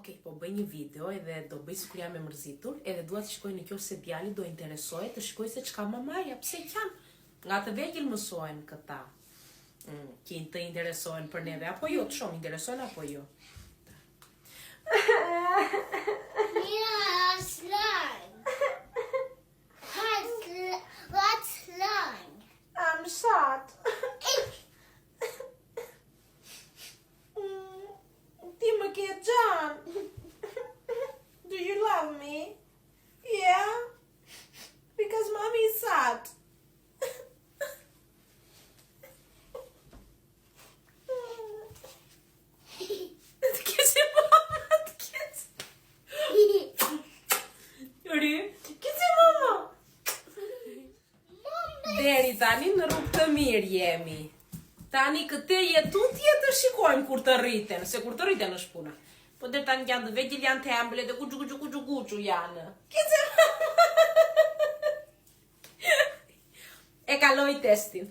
Okej, po bëj një video edhe do bëj sikur jam e mërzitur, edhe dua të shikoj në kjo se djali do interesohet të shikoj se çka mamaja, pse qan. Nga të vegjël mësojnë këta. Që të interesohen për neve, apo jo, të shumë interesohen apo jo. Yeah, slime. What's slime? I'm sad. Ti më ke gjan. Do you love me? Yeah? Because mommy is sad. Deri tani në rrugë të mirë jemi. Tani këtë jetutje të shikojmë kur të rriten, se kur të rriten është puna. Po deri tani janë të vegjël, janë të embël dhe guxu janë. E kaloj testin.